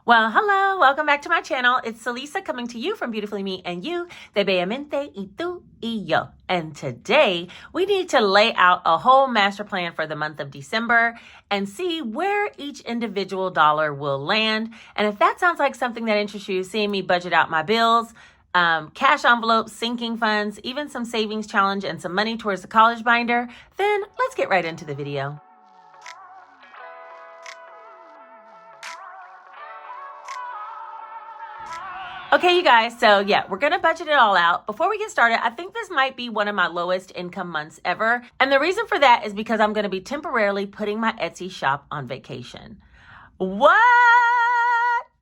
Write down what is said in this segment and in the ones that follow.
Well, hello, welcome back to my channel. It's Celisa coming to you from Beautifully Me and You, de Bellamente y tú y yo. And today we need to lay out a whole master plan for the month of December and see where each individual dollar will land. And if that sounds like something that interests you, seeing me budget out my bills, cash envelopes, sinking funds, even some savings challenge and some money towards the college binder, then let's get right into the video. Okay, you guys, so yeah, we're gonna budget it all out. Before we get started, I think this might be one of my lowest income months ever. And the reason for that is because I'm gonna be temporarily putting my Etsy shop on vacation. What?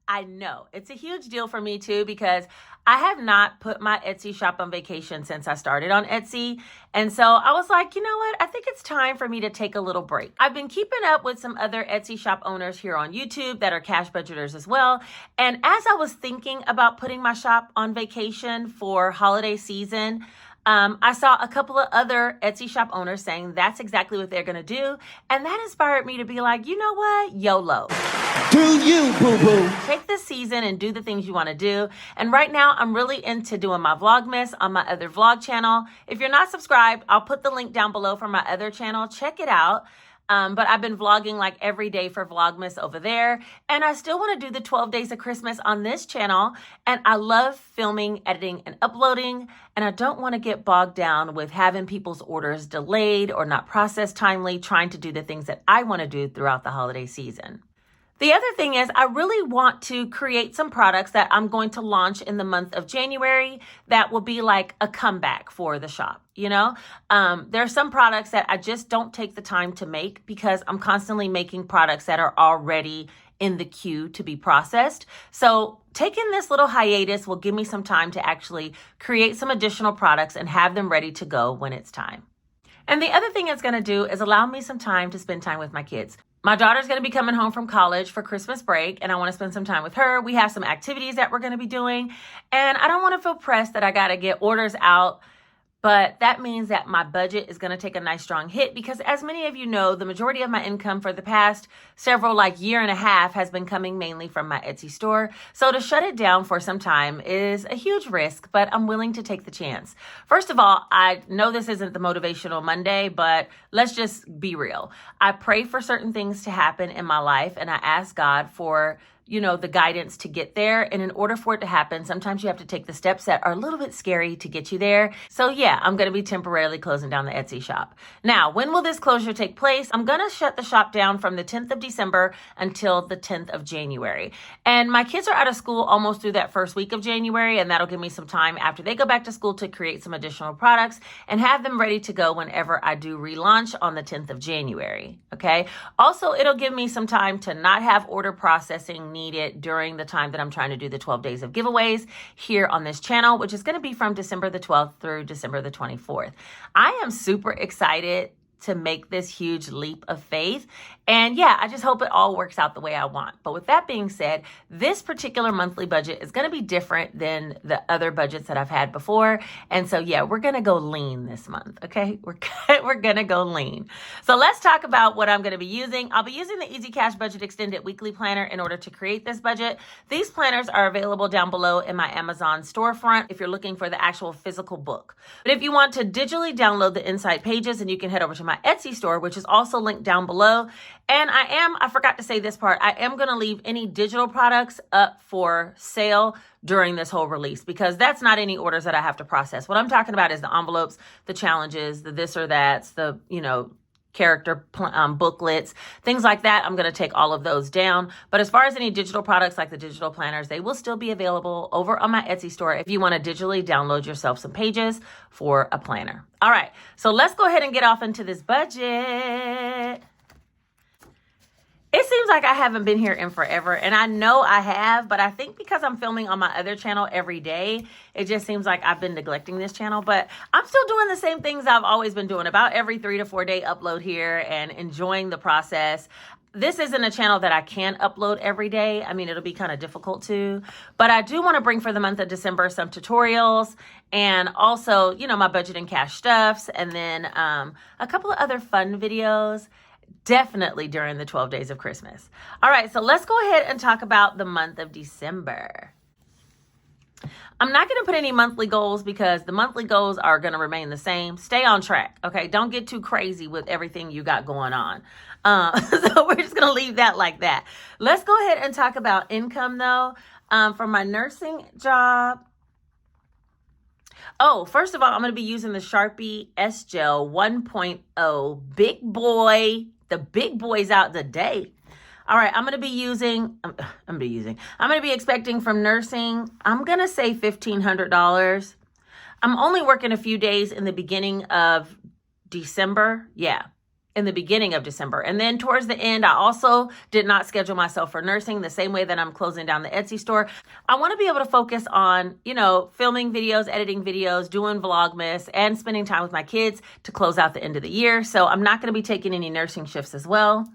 I know, it's a huge deal for me too, because I have not put my Etsy shop on vacation since I started on Etsy. And so I was like, you know what? I think it's time for me to take a little break. I've been keeping up with some other Etsy shop owners here on YouTube that are cash budgeters as well. And as I was thinking about putting my shop on vacation for holiday season, I saw a couple of other Etsy shop owners saying that's exactly what they're going to do. And that inspired me to be like, you know what? YOLO. Do you, boo-boo? Take this season and do the things you want to do. And right now, I'm really into doing my Vlogmas on my other vlog channel. If you're not subscribed, I'll put the link down below for my other channel. Check it out. But I've been vlogging like every day for Vlogmas over there. And I still want to do the 12 days of Christmas on this channel. And I love filming, editing, and uploading. And I don't want to get bogged down with having people's orders delayed or not processed timely, trying to do the things that I want to do throughout the holiday season. The other thing is I really want to create some products that I'm going to launch in the month of January that will be like a comeback for the shop. You know, there are some products that I just don't take the time to make because I'm constantly making products that are already in the queue to be processed. So taking this little hiatus will give me some time to actually create some additional products and have them ready to go when it's time. And the other thing it's going to do is allow me some time to spend time with my kids. My daughter's going to be coming home from college for Christmas break, and I want to spend some time with her. We have some activities that we're going to be doing, and I don't want to feel pressed that I got to get orders out. But that means that my budget is going to take a nice strong hit because, as many of you know, the majority of my income for the past several year and a half has been coming mainly from my Etsy store. So to shut it down for some time is a huge risk, but I'm willing to take the chance. First of all, I know this isn't the Motivational Monday, but let's just be real. I pray for certain things to happen in my life, and I ask God for the guidance to get there. And in order for it to happen, sometimes you have to take the steps that are a little bit scary to get you there. So yeah, I'm going to be temporarily closing down the Etsy shop. Now, when will this closure take place? I'm going to shut the shop down from the 10th of December until the 10th of January. And my kids are out of school almost through that first week of January. And that'll give me some time after they go back to school to create some additional products and have them ready to go whenever I do relaunch on the 10th of January. Okay. Also, it'll give me some time to not have order processing needed during the time that I'm trying to do the 12 days of giveaways here on this channel, which is going to be from December the 12th through December the 24th. I am super excited to make this huge leap of faith. And yeah, I just hope it all works out the way I want. But with that being said, this particular monthly budget is going to be different than the other budgets that I've had before. And so yeah, we're going to go lean this month. Okay. We're going to go lean. So let's talk about what I'm going to be using. I'll be using the Easy Cash Budget Extended Weekly Planner in order to create this budget. These planners are available down below in my Amazon storefront if you're looking for the actual physical book. But if you want to digitally download the inside pages, and you can head over to my Etsy store, which is also linked down below. And I forgot to say this part, I am going to leave any digital products up for sale during this whole release because that's not any orders that I have to process. What I'm talking about is the envelopes, the challenges, the this or that's, the, character booklets, things like that. I'm going to take all of those down. But as far as any digital products like the digital planners, they will still be available over on my Etsy store if you want to digitally download yourself some pages for a planner. All right, so let's go ahead and get off into this budget. It seems like I haven't been here in forever, and I know I have, but I think because I'm filming on my other channel every day, it just seems like I've been neglecting this channel, but I'm still doing the same things I've always been doing, about every 3 to 4 day upload here and enjoying the process. This isn't a channel that I can upload every day. I mean, it'll be kind of difficult to, but I do want to bring for the month of December some tutorials and also, my budget and cash stuffs, and then a couple of other fun videos. definitely during the 12 days of Christmas. All right, so let's go ahead and talk about the month of December. I'm not going to put any monthly goals because the monthly goals are going to remain the same. Stay on track, okay? Don't get too crazy with everything you got going on. So we're just going to leave that like that. Let's go ahead and talk about income, though. For my nursing job. Oh, first of all, I'm going to be using the Sharpie S-Gel 1.0 Big Boy. The big boy's out today. All right, I'm going to be expecting from nursing, I'm going to say $1,500. I'm only working a few days in the beginning of December. Yeah, in the beginning of December. And then towards the end, I also did not schedule myself for nursing the same way that I'm closing down the Etsy store. I want to be able to focus on, filming videos, editing videos, doing Vlogmas, and spending time with my kids to close out the end of the year. So I'm not going to be taking any nursing shifts as well.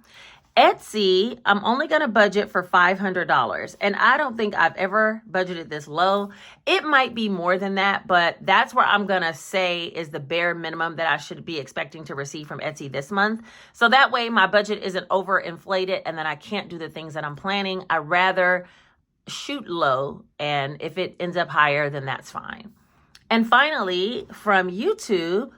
Etsy, I'm only going to budget for $500. And I don't think I've ever budgeted this low. It might be more than that, but that's where I'm going to say is the bare minimum that I should be expecting to receive from Etsy this month. So that way my budget isn't overinflated and then I can't do the things that I'm planning. I rather shoot low, and if it ends up higher, then that's fine. And finally, from YouTube,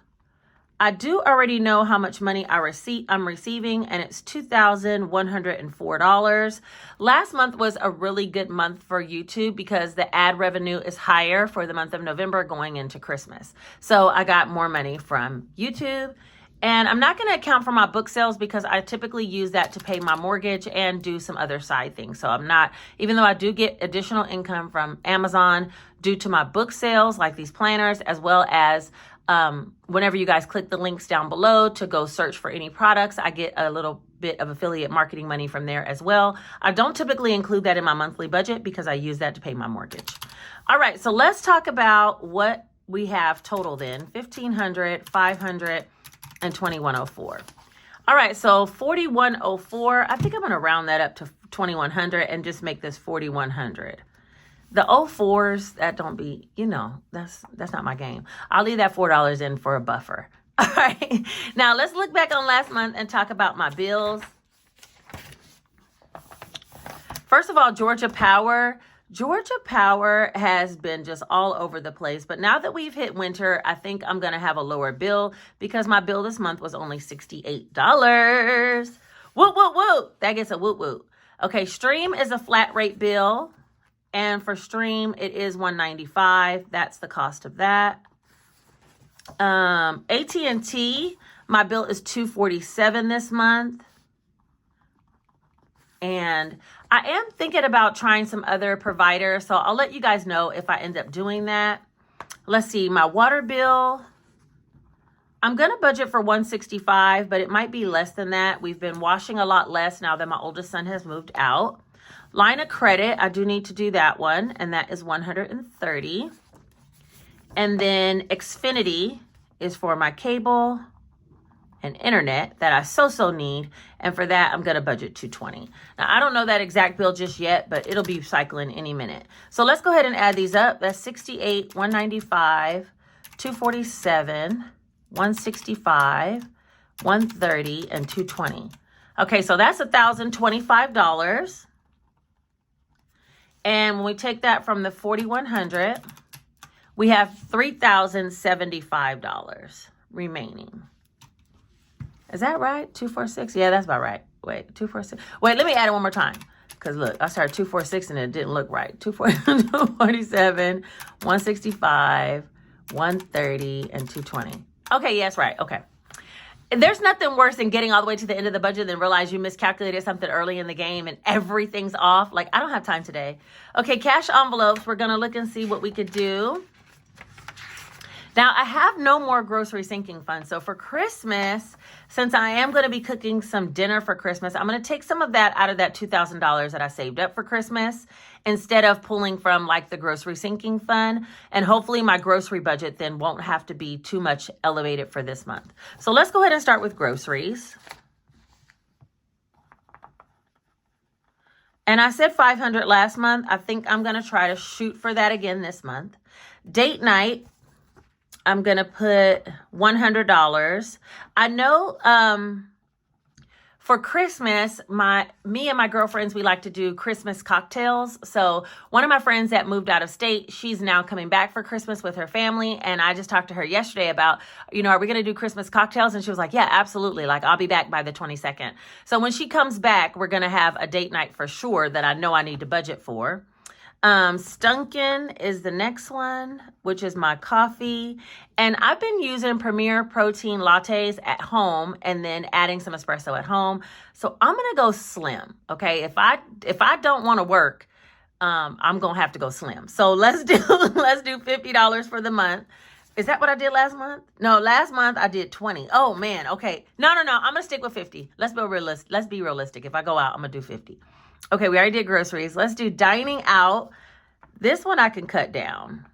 I do already know how much money I'm receiving, and it's $2,104. Last month was a really good month for YouTube because the ad revenue is higher for the month of November going into Christmas. So I got more money from YouTube. And I'm not going to account for my book sales because I typically use that to pay my mortgage and do some other side things. So I'm not, even though I do get additional income from Amazon due to my book sales, like these planners, as well as whenever you guys click the links down below to go search for any products, I get a little bit of affiliate marketing money from there as well. I don't typically include that in my monthly budget because I use that to pay my mortgage. All right, so let's talk about what we have total then. $1,500, $500, and $2,104. All right, so $4,104. I think I'm going to round that up to $2,100 and just make this $4,100. The 04s, that don't be, that's not my game. I'll leave that $4 in for a buffer. All right. Now let's look back on last month and talk about my bills. First of all, Georgia Power. Georgia Power has been just all over the place. But now that we've hit winter, I think I'm going to have a lower bill because my bill this month was only $68. Whoop, whoop, whoop. That gets a whoop, whoop. Okay, Stream is a flat rate bill. And for Stream, it is $195. That's the cost of that. AT&T, my bill is $247 this month. And I am thinking about trying some other providers, so I'll let you guys know if I end up doing that. Let's see, my water bill, I'm going to budget for $165, but it might be less than that. We've been washing a lot less now that my oldest son has moved out. Line of credit, I do need to do that one, and that is $130. And then Xfinity is for my cable and internet that I so need, and for that I'm going to budget $220. Now I don't know that exact bill just yet, but it'll be cycling any minute. So let's go ahead and add these up. That's $68, $195, $247, $165, $130, and $220. Okay, so that's $1,025. And when we take that from the $4,100, we have $3,075 remaining. Is that right? 246? Yeah, that's about right. Wait, 246. Wait, let me add it one more time. Because look, I started 246 and it didn't look right. 247, 165, 130, and 220. Okay, yes, right. Okay. There's nothing worse than getting all the way to the end of the budget and realize you miscalculated something early in the game and everything's off. Like, I don't have time today. Okay, cash envelopes. We're going to look and see what we could do. Now, I have no more grocery sinking funds. So for Christmas, since I am going to be cooking some dinner for Christmas, I'm going to take some of that out of that $2,000 that I saved up for Christmas instead of pulling from like the grocery sinking fund. And hopefully my grocery budget then won't have to be too much elevated for this month. So let's go ahead and start with groceries. And I said $500 last month. I think I'm going to try to shoot for that again this month. Date night, I'm going to put $100. I know For Christmas, me and my girlfriends, we like to do Christmas cocktails. So one of my friends that moved out of state, she's now coming back for Christmas with her family. And I just talked to her yesterday about, are we going to do Christmas cocktails? And she was like, yeah, absolutely. Like, I'll be back by the 22nd. So when she comes back, we're going to have a date night for sure that I know I need to budget for. Stunkin is the next one, which is my coffee. And I've been using Premier Protein lattes at home and then adding some espresso at home. So I'm going to go slim. Okay. If I don't want to work, I'm going to have to go slim. So let's do $50 for the month. Is that what I did last month? No, last month I did 20. Oh man. Okay. No. I'm going to stick with 50. Let's be realistic. If I go out, I'm going to do 50. Okay, we already did groceries. Let's do dining out. This one I can cut down.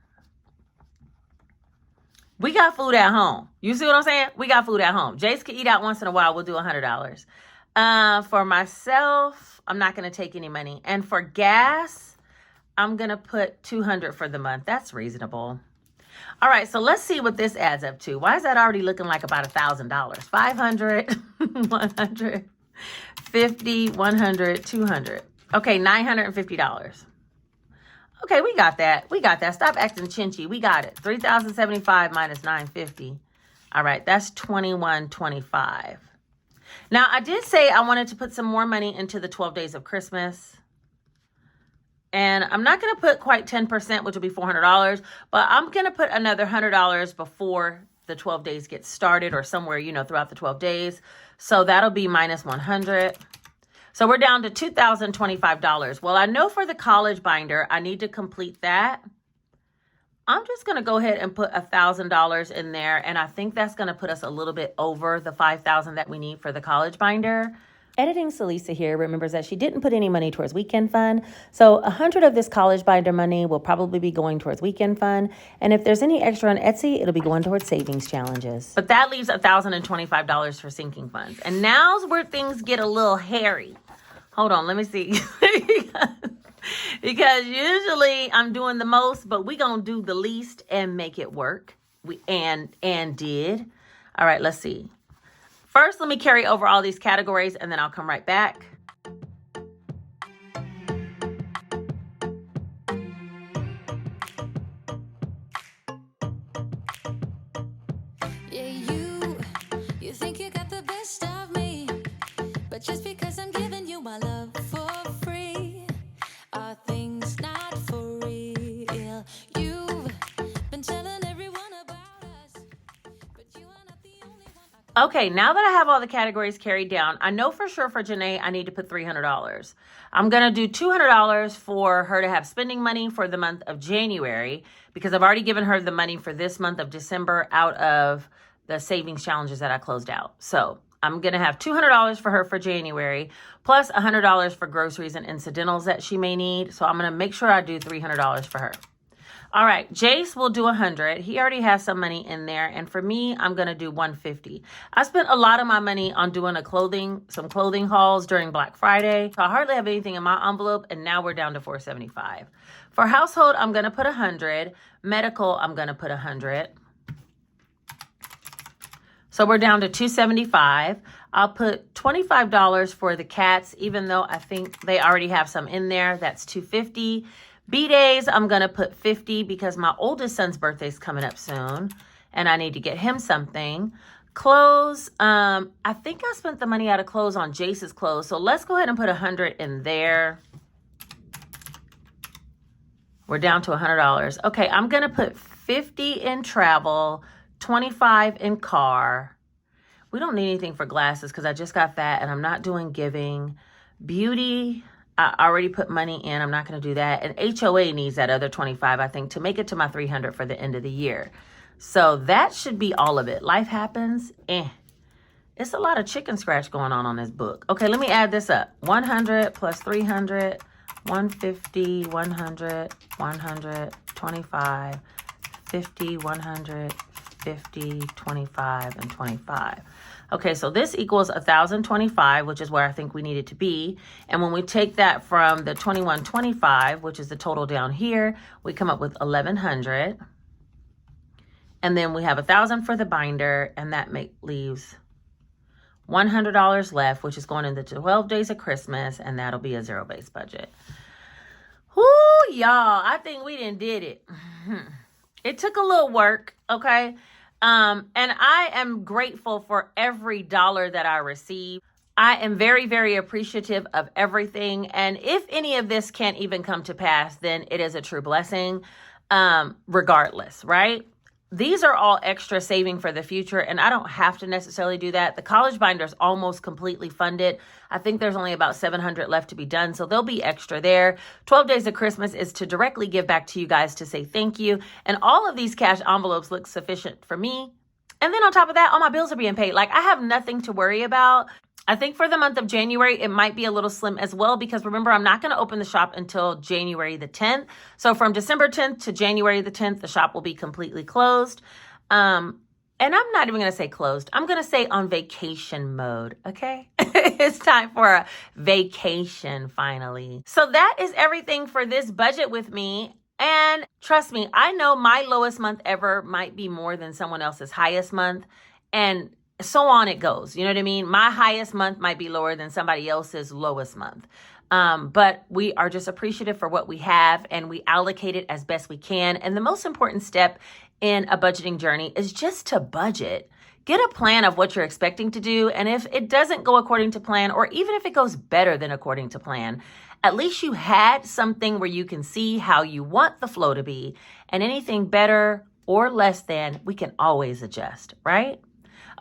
We got food at home. You see what I'm saying? We got food at home. Jace can eat out once in a while. We'll do $100. For myself, I'm not going to take any money. And for gas, I'm going to put $200 for the month. That's reasonable. All right, so let's see what this adds up to. Why is that already looking like about $1,000? $500, $100. 50, 100, 200. Okay, $950. Okay, we got that. Stop acting chinchy. We got it. 3,075 minus 950. All right, that's 2125. Now, I did say I wanted to put some more money into the 12 days of Christmas. And I'm not going to put quite 10%, which will be $400, but I'm going to put another $100 before the 12 days get started or somewhere, throughout the 12 days. So that'll be minus 100. So we're down to $2,025. Well, I know for the college binder, I need to complete that. I'm just going to go ahead and put $1,000 in there. And I think that's going to put us a little bit over the $5,000 that we need for the college binder. Editing Celisa here remembers that she didn't put any money towards weekend fund. So 100 of this college binder money will probably be going towards weekend fund. And if there's any extra on Etsy, it'll be going towards savings challenges. But that leaves $1,025 for sinking funds. And now's where things get a little hairy. Hold on, let me see. Because usually I'm doing the most, but we gonna do the least and make it work. We did. All right, let's see. First, let me carry over all these categories and then I'll come right back. Yeah, you think you got the best of me, but just because I'm giving you my love for free, are things not for real? You've been telling everyone about us, but you are not the only one. Okay, now that I have all the categories carried down, I know for sure for Janae, I need to put $300. I'm going to do $200 for her to have spending money for the month of January because I've already given her the money for this month of December out of the savings challenges that I closed out. So I'm going to have $200 for her for January plus $100 for groceries and incidentals that she may need. So I'm going to make sure I do $300 for her. All right, Jace will do 100. He already has some money in there. And for me, I'm going to do 150. I spent a lot of my money on doing some clothing hauls during Black Friday. So I hardly have anything in my envelope. And now we're down to $475. For household, I'm going to put 100. Medical, I'm going to put 100. So we're down to $275. I'll put $25 for the cats, even though I think they already have some in there. That's $250. B-days, I'm going to put $50 because my oldest son's birthday is coming up soon and I need to get him something. Clothes, I think I spent the money out of clothes on Jace's clothes. So let's go ahead and put 100 in there. We're down to $100. Okay, I'm going to put 50 in travel, 25 in car. We don't need anything for glasses because I just got that and I'm not doing giving. Beauty, I already put money in. I'm not going to do that. And HOA needs that other 25, I think, to make it to my 300 for the end of the year. So that should be all of it. Life happens. It's a lot of chicken scratch going on this book. Okay, let me add this up. 100 plus 300, 150, 100, 100, 25, 50, 100, 50, 25, and 25. Okay, so this equals 1,025, which is where I think we need it to be. And when we take that from the 2,125, which is the total down here, we come up with 1,100. And then we have 1,000 for the binder, and that leaves $100 left, which is going into 12 days of Christmas, and that'll be a zero-based budget. Whoo, y'all, I think we did it. It took a little work, okay? And I am grateful for every dollar that I receive. I am very, very appreciative of everything. And if any of this can't even come to pass, then it is a true blessing, regardless, right? These are all extra saving for the future, and I don't have to necessarily do that. The college binder is almost completely funded. I think there's only about $700 left to be done, so there'll be extra there. 12 Days of Christmas is to directly give back to you guys to say thank you, and all of these cash envelopes look sufficient for me. And then on top of that, all my bills are being paid. Like, I have nothing to worry about. I think for the month of January, it might be a little slim as well, because remember, I'm not going to open the shop until January the 10th. So from December 10th to January the 10th, the shop will be completely closed. And I'm not even going to say closed. I'm going to say on vacation mode, okay? It's time for a vacation finally. So that is everything for this budget with me. And trust me, I know my lowest month ever might be more than someone else's highest month. And so on it goes. You know what I mean? My highest month might be lower than somebody else's lowest month. But we are just appreciative for what we have, and we allocate it as best we can. And the most important step in a budgeting journey is just to budget. Get a plan of what you're expecting to do. And if it doesn't go according to plan, or even if it goes better than according to plan, at least you had something where you can see how you want the flow to be. And anything better or less than, we can always adjust, right?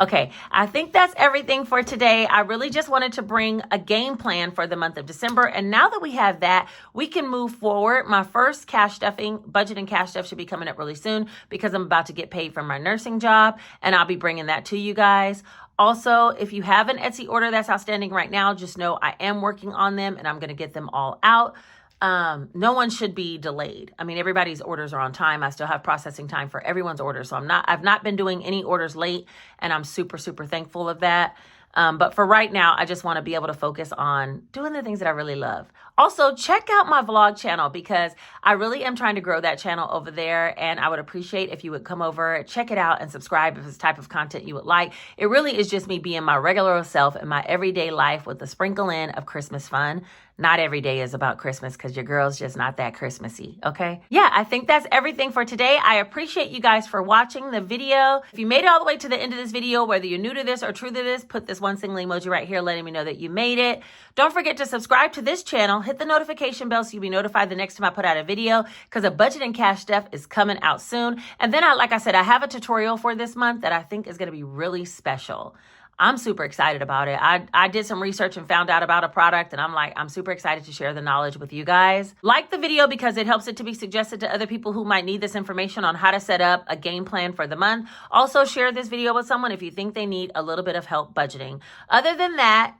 Okay, I think that's everything for today. I really just wanted to bring a game plan for the month of December. And now that we have that, we can move forward. My first cash stuffing, budget and cash stuff should be coming up really soon, because I'm about to get paid for my nursing job, and I'll be bringing that to you guys. Also, if you have an Etsy order that's outstanding right now, just know I am working on them, and I'm going to get them all out. No one should be delayed. I mean, everybody's orders are on time. I still have processing time for everyone's orders. So I've not been doing any orders late, and I'm super, super thankful of that. But for right now, I just want to be able to focus on doing the things that I really love. Also, check out my vlog channel, because I really am trying to grow that channel over there. And I would appreciate if you would come over, check it out, and subscribe if it's the type of content you would like. It really is just me being my regular self in my everyday life with a sprinkle in of Christmas fun. Not every day is about Christmas, because your girl's just not that Christmassy, okay? Yeah, I think that's everything for today. I appreciate you guys for watching the video. If you made it all the way to the end of this video, whether you're new to this or true to this, put this one single emoji right here letting me know that you made it. Don't forget to subscribe to this channel. Hit the notification bell so you'll be notified the next time I put out a video, because a budget and cash stuff is coming out soon. And then, like I said, I have a tutorial for this month that I think is going to be really special. I'm super excited about it. I did some research and found out about a product, and I'm super excited to share the knowledge with you guys. Like the video, because it helps it to be suggested to other people who might need this information on how to set up a game plan for the month. Also, share this video with someone if you think they need a little bit of help budgeting. Other than that,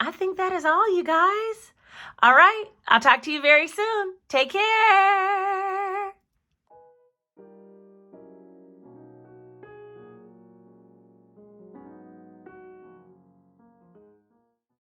I think that is all, you guys. All right, I'll talk to you very soon. Take care.